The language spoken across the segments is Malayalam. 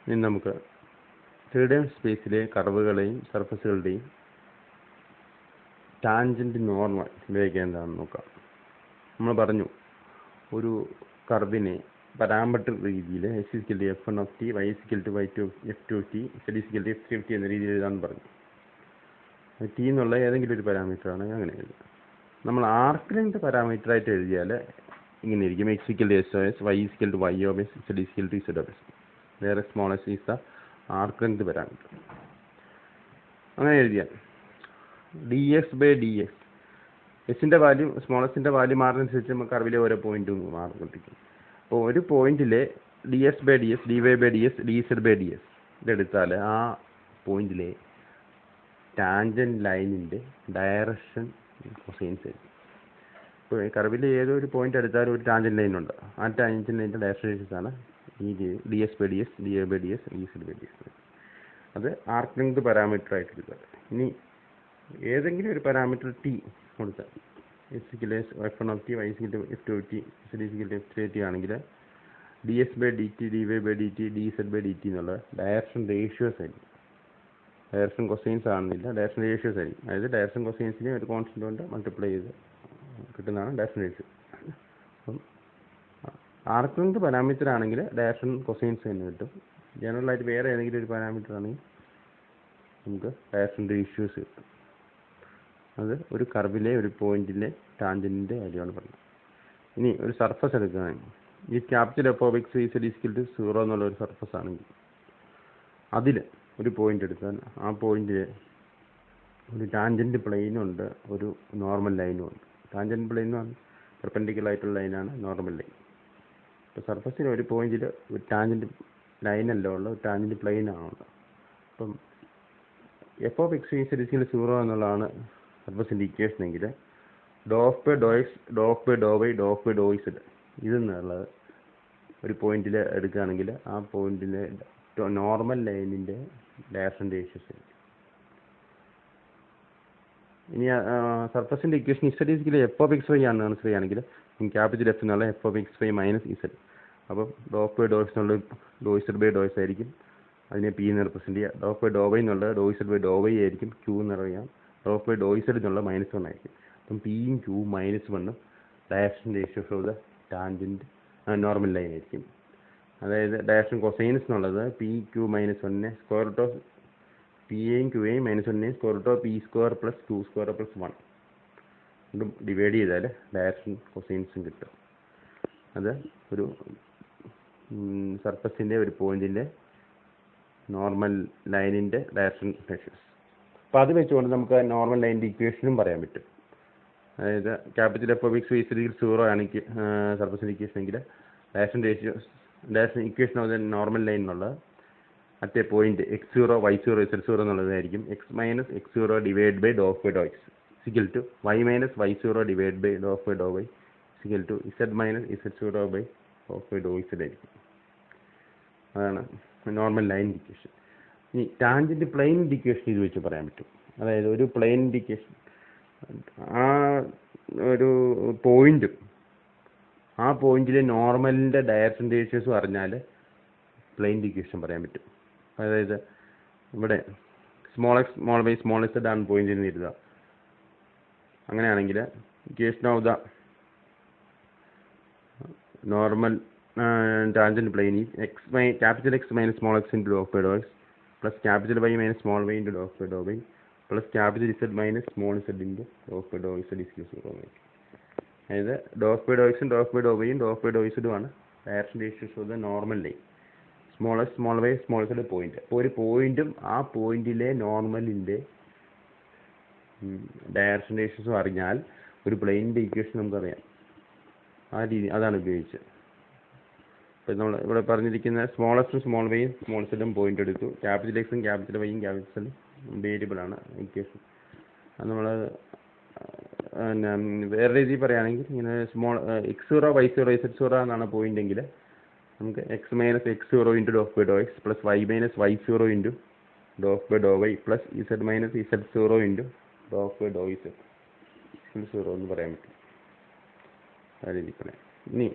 ഇനി നമുക്ക് 3D സ്പേസിലെ കർവുകളെയും സർഫസുകളുടെയും ടാൻജന്റ് നോർമൽ ഉപയോഗിക്കുക എന്താണെന്ന് നോക്കാം. നമ്മൾ പറഞ്ഞു ഒരു കർവിനെ പാരാമെട്രിക് രീതിയിൽ x=f1 y f2 z=f3 എന്ന രീതിയിൽ എഴുതാമെന്ന് പറഞ്ഞു. ടി എന്നുള്ള ഏതെങ്കിലും ഒരു പാരാമീറ്റർ ആണ് അങ്ങനെ എഴുതുക. നമ്മൾ ആർക്ക് ലെങ്ത് പാരാമീറ്റർ ആയിട്ട് എഴുതിയാൽ ഇങ്ങനെ ഇരിക്കും: x=s y=y(s) z=z(s). വേറെ small s is the arc length parameter. അങ്ങനെ എഴുതിയാൽ dx/dx എസിൻ്റെ വാല്യൂ സ്മോൾ എസിൻ്റെ വാല്യൂ മാറുന്നതനുസരിച്ച് നമുക്ക് കർവിലെ ഓരോ പോയിന്റും മാറിക്കൊണ്ടിരിക്കും. അപ്പോൾ ഒരു പോയിന്റിലെ dx/dx dy/ds dz/ds ഇതെടുത്താൽ ആ പോയിന്റിലെ ടാൻജന്റ് ലൈനിൻ്റെ ഡയറക്ഷൻ കൊസൈൻസ് ആയിരിക്കും. ഇപ്പോൾ കർവിലെ ഏതോ ഒരു പോയിന്റ് എടുത്താലും ഒരു ടാൻജന്റ് ലൈൻ ഉണ്ട്. ആ ടാൻജന്റ് ലൈനിൻ്റെ ഡയറക്ഷൻ ആണ് ഈ dx/ds dy/ds dz/ds. അത് ആർക്ക് ലെങ്ത് പാരാമീറ്റർ ആയിട്ട് എടുക്കുക. ഇനി ഏതെങ്കിലും ഒരു പാരാമീറ്റർ ടി കൊടുത്താൽ x=f1 y=f2 z=f3 ആണെങ്കിൽ dx/dt dy/dt dz/dt എന്നുള്ള ഡയറക്ഷൻ റേഷ്യോസ് ആയിരിക്കും. ഡയറക്ഷൻ കൊസൈൻസ് ആണെന്നില്ല, ഡയറക്ഷൻ റേഷ്യോസ് ആയിരിക്കും. അതായത് ഡയറക്ഷൻ കൊസൈൻസിനെ ഒരു കോൺസ്റ്റന്റ് കൊണ്ട് മൾട്ടിപ്ലൈ ചെയ്ത് കിട്ടുന്നതാണ് ഡയറക്ഷൻ റേഷ്യോ. അപ്പം ആർക്ക് ലെങ്ത് പാരാമീറ്റർ ആണെങ്കിൽ ഡയറക്ഷൻ കൊസൈൻസ് തന്നെ കിട്ടും. ജനറലായിട്ട് വേറെ ഏതെങ്കിലും ഒരു പാരാമീറ്റർ ആണെങ്കിൽ നമുക്ക് ഡയറക്ഷൻ റേഷ്യോസ് കിട്ടും. അത് ഒരു കർവിലെ ഒരു പോയിന്റിലെ ടാൻജന്റിൻ്റെ കാര്യമാണ് പറഞ്ഞത്. ഇനി ഒരു സർഫസ് എടുക്കുകയാണെങ്കിൽ ഈ ക്യാപിറ്റൽ f(x)=0 എന്നുള്ള ഒരു സർഫസ് ആണെങ്കിൽ അതിൽ ഒരു പോയിന്റ് എടുത്താൽ ആ പോയിന്റിൽ ഒരു ടാൻജന്റ് പ്ലെയിനും ഉണ്ട്, ഒരു നോർമൽ ലൈനും ഉണ്ട്. ടാൻജന്റ് പ്ലെയിൻ എന്ന് പറഞ്ഞാൽ പെർപെൻഡിക്കുലർ ആയിട്ടുള്ള ലൈനാണ് നോർമൽ ലൈൻ. ഇപ്പോൾ സർഫസിൽ ഒരു പോയിന്റിൽ ഒരു ടാൻജന്റ് ലൈനല്ല ഉള്ള ഒരു ടാൻജന്റ് പ്ലെയിൻ ആണുള്ളത്. അപ്പം f(x)=0 എന്നുള്ളതാണ് സർഫസിൻ്റെ ഇക്വേഷൻ എങ്കിൽ ∂f/∂x ∂f/∂y ∂f/∂z ഇതെന്നുള്ളത് ഒരു പോയിന്റിൽ എടുക്കുകയാണെങ്കിൽ ആ പോയിന്റിലെ നോർമൽ ലൈനിൻ്റെ ഡയറക്ഷൻ റേഷ്യോസ്. ഇനി സർഫസിൻ്റെ ഇക്വേഷൻ z=f(x)y ആണെന്ന് മനസ്സിലാണെങ്കിൽ ക്യാപിറ്റൽ എഫ് എന്നുള്ള f(x)y - z. അപ്പം ∂f/∂x എന്നുള്ളത് ∂z/∂x ആയിരിക്കും. അതിനെ p എന്ന് റെപ്രസെൻറ്റ് ചെയ്യുക. ∂f/∂y എന്നുള്ളത് ∂z/∂y ആയിരിക്കും. q എന്ന് പറയാം. ∂f/∂z എന്നുള്ള -1 ആയിരിക്കും. അപ്പം പിയും ക്യൂവും -1 direction ratios of the tangent normal line ആയിരിക്കും. അതായത് ഡയറക്ഷൻ കൊസൈൻസ് എന്നുള്ളത് P Q -1 square root of P എയും ക്യൂ എയും -1 square root of p² + q² + 1 ഇതും ഡിവൈഡ് ചെയ്താൽ ഡയറക്ഷൻ കൊസൈൻസും കിട്ടും. അത് ഒരു സർഫസിൻ്റെ ഒരു പോയിന്റിൻ്റെ നോർമൽ ലൈനിൻ്റെ ഡയറക്ഷൻ റേഷ്യോസ്. അപ്പോൾ അത് വെച്ചുകൊണ്ട് നമുക്ക് നോർമൽ ലൈനിൻ്റെ ഇക്വേഷനും പറയാൻ പറ്റും. അതായത് ക്യാപിറ്റൽ f(x)=0 ആണെങ്കിൽ സർഫസിൻ്റെ ഇക്വേഷൻ എങ്കിൽ direction ratios direction equation of the normal line എന്നുള്ളത് മറ്റേ പോയിന്റ് x0 y0 z0 എന്നുള്ളതായിരിക്കും. x - x0 divide by ∂f/∂x y - y0 divide by ∂f/∂y z - z0 by ∂f/∂z ആയിരിക്കും. അതാണ് നോർമൽ ലൈൻ ഇക്വേഷൻ. ഇനി ടാൻജന്റ് പ്ലെയിൻ ഇക്വേഷൻ ഇത് വെച്ച് പറയാൻ പറ്റും. അതായത് ഒരു പ്ലെയിൻ ഇക്വേഷൻ ആ ഒരു പോയിന്റും ആ പോയിന്റിലെ നോർമലിൻ്റെ ഡയറക്ഷൻ റേഷ്യോസും അറിഞ്ഞാൽ പ്ലെയിൻ ഇക്വേഷൻ പറയാൻ പറ്റും. അതായത് ഇവിടെ small X small Y small z ആണ് പോയിന്റ് എന്ന് എഴുതുക. അങ്ങനെയാണെങ്കിൽ equation of the normal tangent plane is capital X - small x into ∂f/∂x plus capital Y - small y into ∂f/∂y plus capital Z - small z into ∂f/∂z is 0. അതായത് ∂f/∂x ഉം ∂f/∂y ഉം ∂f/∂z ആണ് direction ratios of the normal line. Small X small Y small z point. അപ്പോൾ ഒരു പോയിന്റും ആ പോയിന്റിലെ നോർമലിൻ്റെ ഡയറക്ഷൻ റേഷ്യോസും അറിഞ്ഞാൽ ഒരു പ്ലെയിനിൻ്റെ ഇക്വേഷൻ നമുക്കറിയാം. ആ രീതി അതാണ് ഉപയോഗിച്ചത്. ഇപ്പോൾ നമ്മൾ ഇവിടെ പറഞ്ഞിരിക്കുന്ന സ്മോൾ എക്സും സ്മോൾ വൈയും സ്മോൾ സെല്ലും പോയിന്റ് എടുത്തു. ക്യാപിറ്റൽ എക്സും ക്യാപിറ്റൽ വൈയും ക്യാപിറ്റൽ സെല്ലും വേരിയബിളാണ് ഇക്വേഷൻ. അത് നമ്മൾ പിന്നെ വേറെ രീതിയിൽ പറയുകയാണെങ്കിൽ ഇങ്ങനെ സ്മോൾ x0 y0 z0 എന്നാണ് പോയിന്റ് എങ്കിൽ നമുക്ക് x - x0 into ∂f/∂x plus y - y0 into ∂f/∂y plus z - z0 into ∂f/∂z 0 എന്ന് പറയാൻ പറ്റും. ആ രീതിയിൽ പറയാം. ഇനി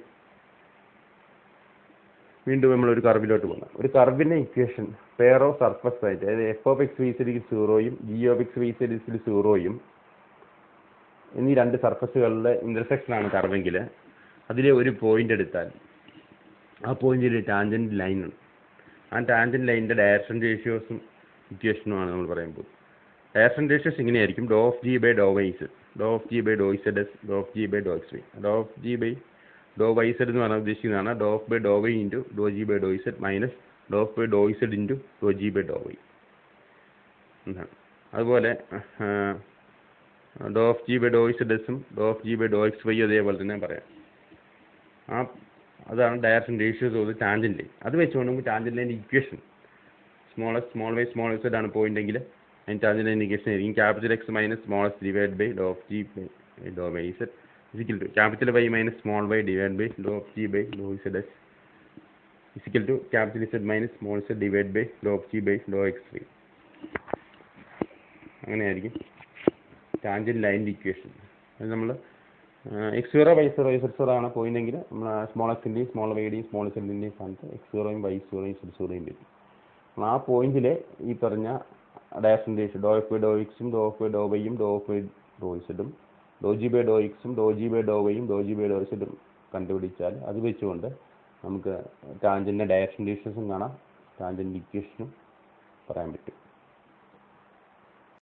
വീണ്ടും നമ്മളൊരു കർവിലോട്ട് പോകുന്നത്. ഒരു കർവിൻ്റെ ഇക്വേഷൻ പെയർ ഓഫ് സർഫസ് ആയിട്ട്, അതായത് F of X Y Z 0യും G of X Y Z 0യും എന്നീ രണ്ട് സർഫസുകളുടെ ഇൻ്റർസെക്ഷനാണ് കർവെങ്കിൽ അതിലെ ഒരു പോയിന്റ് എടുത്താൽ ആ പോയിന്റിൽ ടാൻജൻറ്റ് ലൈനുണ്ട്. ആ ടാൻജൻറ്റ് ലൈനിൻ്റെ ഡയറക്ഷൻ റേഷ്യോസും ഇക്വേഷനുമാണ് നമ്മൾ പറയുമ്പോൾ. ഡയറക്ഷൻ റേഷ്യോസ് ഇങ്ങനെയായിരിക്കും: do of G by do Y Z, do of G by do Z X, do of G by do X Y. Do of G by do Y Z എന്ന് പറഞ്ഞാൽ ഉദ്ദേശിക്കുന്നതാണ് do of by do Y into do G by do Z minus do of by do Z into do G by do Y എന്നാണ്. അതുപോലെ do of G by do Z എസും do of G by do X Y അതേപോലെ തന്നെ പറയാം. അതാണ് direction ratios of tangent line. അത് വെച്ചുകൊണ്ട് നമുക്ക് ടാൻജൻറ്റ് ലൈൻ്റെ equation small X small Y small Z ആണ് പോയിന്റ് എങ്കിൽ അതിന് ടാൻജൻറ്റ് ലൈൻ ഇക്വേഷൻ ആയിരിക്കും capital X minus small X divide by do of G by do Y Z is equal to capital Y minus small Y divide by do of G by do Z X is equal to capital Z minus small Z divide by do of G by do X Y. അങ്ങനെയായിരിക്കും ടാൻജൻറ്റ് ലൈൻ്റെ ഇക്വേഷൻ. അത് നമ്മൾ x0 y0 z0 ആണ് പോയിന്റ് എങ്കിൽ നമ്മൾ സ്മോൾ എക്സിൻ്റെയും സ്മോൾ വൈയുടെയും സ്മോൾ ഇസഡിൻ്റെയും സ്ഥാനത്ത് x0യും y0യും z0യും വരും. ആ പോയിന്റിൽ ഈ പറഞ്ഞ direction ratio do F by do എക്സും ഡോ എഫ് ബൈ ഡോ വൈയും ഡോ എഫ് ബൈ ഡോ ഇസഡും ഡോ ജി ബൈ ഡോ എക്സും ഡോ ജി ബൈ ഡോ വൈയും ഡോ ജി ബൈ ഡോ ഇസഡും കണ്ടുപിടിച്ചാൽ അത് വെച്ചുകൊണ്ട് നമുക്ക് ടാൻജൻറ്റിൻ്റെ ഡയറക്ഷൻ റേഷ്യോസും കാണാം, ടാൻജൻറ്റ് ഇക്വേഷനും പറയാൻ പറ്റും.